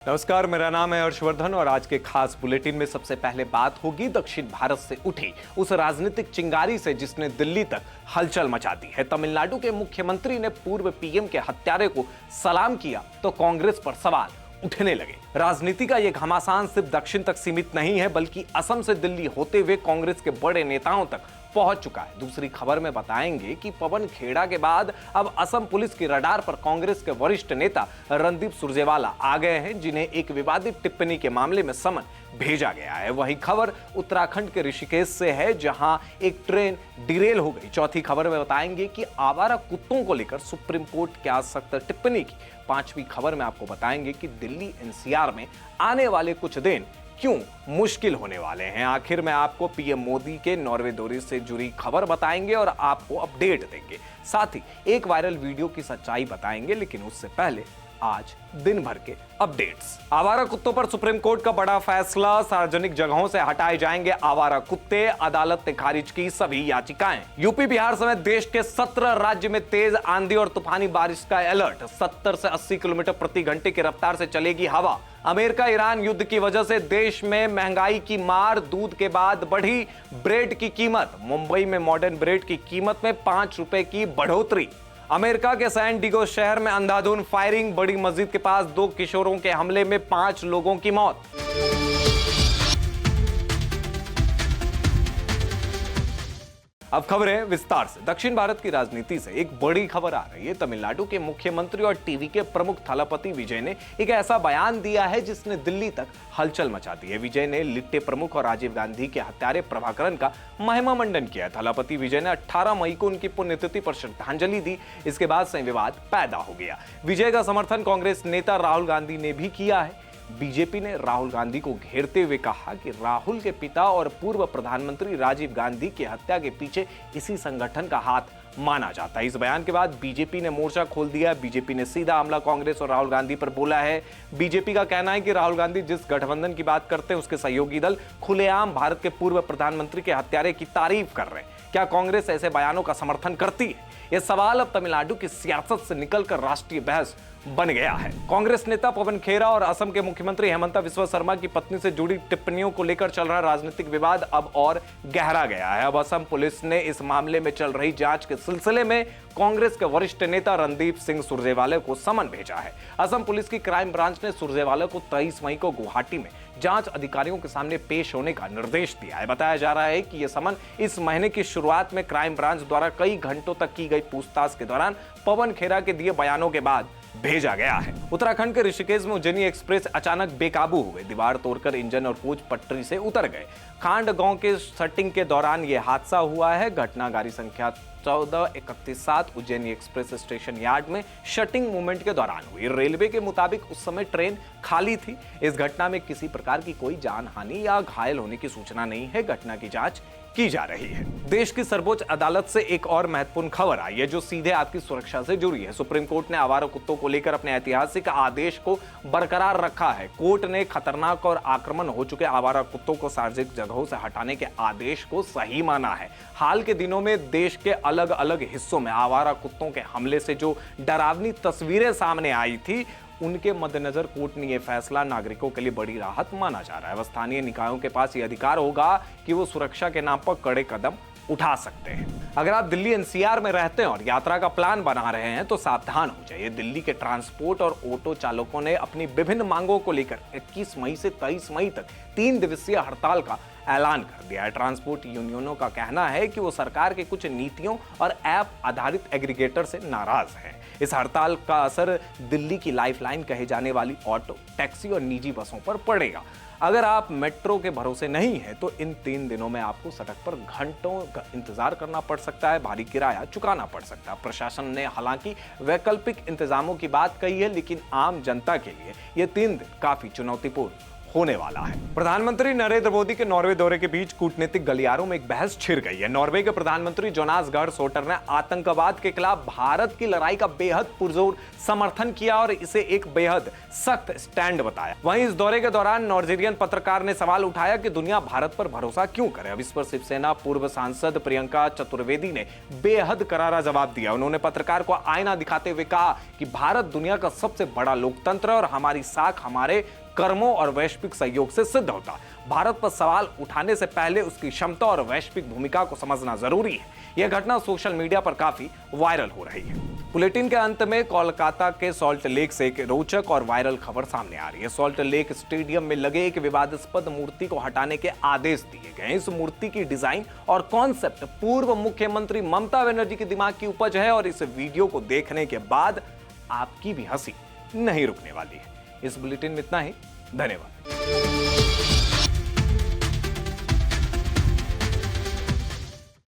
नमस्कार, मेरा नाम है हर्षवर्धन और आज के खास बुलेटिन में सबसे पहले बात होगी दक्षिण भारत से उठी उस राजनीतिक चिंगारी से जिसने दिल्ली तक हलचल मचा दी है। तमिलनाडु के मुख्यमंत्री ने पूर्व पीएम के हत्यारे को सलाम किया तो कांग्रेस पर सवाल उठने लगे। राजनीति का यह घमासान सिर्फ दक्षिण तक सीमित नहीं है, बल्कि असम से दिल्ली होते हुए कांग्रेस के बड़े नेताओं तक पहुंच चुका है। दूसरी खबर में बताएंगे कि पवन खेड़ा के बाद अब असम पुलिस की रडार पर कांग्रेस के वरिष्ठ नेता रणदीप सुरजेवाला आ गए हैं, जिन्हें एक विवादित टिप्पणी के मामले में समन भेजा गया है। वहीं खबर उत्तराखंड के ऋषिकेश से है, जहां एक ट्रेन डिरेल हो गई। चौथी खबर में बताएंगे कि आवारा कुत्तों को लेकर सुप्रीम कोर्ट क्या सख्त टिप्पणी की। पांचवी खबर में आपको बताएंगे कि दिल्ली एनसीआर में आने वाले कुछ दिन क्यों मुश्किल होने वाले हैं। आखिर में आपको पीएम मोदी के नॉर्वे दौरे से जुड़ी खबर बताएंगे और आपको अपडेट देंगे। साथ ही एक वायरल वीडियो की सच्चाई बताएंगे, लेकिन उससे पहले आज दिन भर के अपडेट्स। आवारा कुत्तों पर सुप्रीम कोर्ट का बड़ा फैसला, सार्वजनिक जगहों से हटाए जाएंगे आवारा कुत्ते, अदालत ने खारिज की सभी याचिकाएं। यूपी बिहार समेत देश के 17 राज्य में तेज आंधी और तूफानी बारिश का अलर्ट। 70 से 80 किलोमीटर प्रति घंटे की रफ्तार से चलेगी हवा। अमेरिका ईरान युद्ध की वजह से देश में महंगाई की मार, दूध के बाद बढ़ी ब्रेड की कीमत। मुंबई में मॉडर्न ब्रेड की कीमत में 5 रुपए की बढ़ोतरी। अमेरिका के सैन डिगो शहर में अंधाधुंध फायरिंग, बड़ी मस्जिद के पास 2 किशोरों के हमले में 5 लोगों की मौत। अब खबरें विस्तार से। दक्षिण भारत की राजनीति से एक बड़ी खबर आ रही है। तमिलनाडु के मुख्यमंत्री और टीवी के प्रमुख थलापति विजय ने एक ऐसा बयान दिया है जिसने दिल्ली तक हलचल मचा दी है। विजय ने लिट्टे प्रमुख और राजीव गांधी के हत्यारे प्रभाकरन का महिमा मंडन किया। थलापति विजय ने 18 मई को उनकी पुण्यतिथि पर श्रद्धांजलि दी। इसके बाद से विवाद पैदा हो गया। विजय का समर्थन कांग्रेस नेता राहुल गांधी ने भी किया है। बीजेपी ने राहुल गांधी को घेरते हुए कहा कि राहुल के पिता और पूर्व प्रधानमंत्री राजीव गांधी की हत्या के पीछे इसी संगठन का हाथ माना जाता है। इस बयान के बाद बीजेपी ने मोर्चा खोल दिया। बीजेपी ने सीधा हमला कांग्रेस और राहुल गांधी पर बोला है। बीजेपी का कहना है कि राहुल गांधी जिस गठबंधन की बात करते हैं उसके सहयोगी दल खुलेआम भारत के पूर्व प्रधानमंत्री के हत्यारे की तारीफ कर रहे हैं। क्या कांग्रेस ऐसे बयानों का समर्थन करती है? यह सवाल अब तमिलनाडु की सियासत से निकलकर राष्ट्रीय बहस बन गया है। कांग्रेस नेता पवन खेरा और असम के मुख्यमंत्री हेमंता बिस्वा शर्मा की पत्नी से जुड़ी टिप्पणियों को लेकर चल रहा राजनीतिक विवाद अब और गहरा गया है। अब असम पुलिस ने इस मामले में चल रही जांच के सिलसिले में कांग्रेस के वरिष्ठ नेता रणदीप सिंह सुरजेवाला को समन भेजा है। असम पुलिस की क्राइम ब्रांच ने सुरजेवाला को 23 मई को गुवाहाटी में जांच अधिकारियों के सामने पेश होने का निर्देश दिया है। बताया जा रहा है कि यह समन इस महीने की शुरुआत में क्राइम ब्रांच द्वारा कई घंटों तक की गई पूछताछ के दौरान पवन खेरा के दिए बयानों के बाद भेजा गया है। उत्तराखंड के ऋषिकेश में उज्जैनी एक्सप्रेस अचानक बेकाबू हो गई। दीवार तोड़कर इंजन और कोच पटरी से उतर गए। खांड गांव के शटिंग के दौरान यह हादसा हुआ है। घटना गाड़ी संख्या 1431 उज्जैनी एक्सप्रेस स्टेशन यार्ड में शटिंग मूवमेंट के दौरान हुई। रेलवे के मुताबिक उस समय ट्रेन खाली थी। इस घटना में किसी प्रकार की कोई जान हानि या घायल होने की सूचना नहीं है। घटना की जांच की जा रही है। देश की सर्वोच्च अदालत से एक और महत्वपूर्ण खबर आई है जो सीधे आपकी सुरक्षा से जुड़ी है। सुप्रीम कोर्ट ने आवारा कुत्तों को लेकर अपने ऐतिहासिक आदेश को बरकरार रखा है। कोर्ट ने खतरनाक और आक्रमण हो चुके आवारा कुत्तों को सार्वजनिक जगहों से हटाने के आदेश को सही माना है। हाल के दिनों में देश के अलग अलग हिस्सों में आवारा कुत्तों के हमले से जो डरावनी तस्वीरें सामने आई थी, उनके मद्देनजर कोर्ट ने यह फैसला नागरिकों के लिए बड़ी राहत माना जा रहा है। स्थानीय निकायों के पास यह अधिकार होगा कि वो सुरक्षा के नाम पर कड़े कदम उठा सकते हैं। अगर आप दिल्ली एनसीआर में रहते हैं और यात्रा का प्लान बना रहे हैं तो सावधान हो जाइए। दिल्ली के ट्रांसपोर्ट और ऑटो चालकों ने अपनी विभिन्न मांगों को लेकर 21 मई से 23 मई तक 3 दिवसीय हड़ताल का ऐलान कर दिया है। ट्रांसपोर्ट यूनियनों का कहना है कि वो सरकार के कुछ नीतियों और ऐप आधारित एग्रीगेटर से नाराज हैं। इस हड़ताल का असर दिल्ली की लाइफलाइन कहे जाने वाली ऑटो, टैक्सी और निजी बसों पर पड़ेगा। अगर आप मेट्रो के भरोसे नहीं है तो इन 3 दिनों में आपको सड़क पर घंटों का इंतजार करना पड़ सकता है, भारी किराया चुकाना पड़ सकता है। प्रशासन ने हालांकि वैकल्पिक इंतजामों की बात कही है, लेकिन आम जनता के लिए ये 3 दिन काफी चुनौतीपूर्ण होने वाला है। प्रधानमंत्री नरेंद्र मोदी के नॉर्वे दौरे के बीच कूटनीतिक गलियारों में एक बहस छिड़ गई है। नॉर्वे के प्रधानमंत्री जोनास गार सोटर ने आतंकवाद के खिलाफ भारत की लड़ाई का बेहद पुरजोर समर्थन किया और इसे एक बेहद सख्त स्टैंड बताया। वहीं इस दौरे के दौरान नाइजीरियन पत्रकार ने सवाल उठाया कि दुनिया भारत पर भरोसा क्यों करे। अब इस पर शिवसेना पूर्व सांसद प्रियंका चतुर्वेदी ने बेहद करारा जवाब दिया। उन्होंने पत्रकार को आईना दिखाते हुए कहा कि भारत दुनिया का सबसे बड़ा लोकतंत्र है और हमारी साख हमारे कर्मों और वैश्विक सहयोग से सिद्ध होता। भारत पर सवाल उठाने से पहले उसकी क्षमता और वैश्विक भूमिका को समझना जरूरी है। यह घटना सोशल मीडिया पर काफी वायरल हो रही है। बुलेटिन के अंत में कोलकाता के सॉल्ट लेक से एक रोचक और वायरल खबर सामने आ रही है। सॉल्ट लेक स्टेडियम में लगे एक विवादास्पद मूर्ति को हटाने के आदेश दिए गए। इस मूर्ति की डिजाइन और कॉन्सेप्ट पूर्व मुख्यमंत्री ममता बनर्जी के दिमाग की उपज है और इस वीडियो को देखने के बाद आपकी भी हंसी नहीं रुकने वाली है। इस बुलेटिन में इतना ही। धन्यवाद।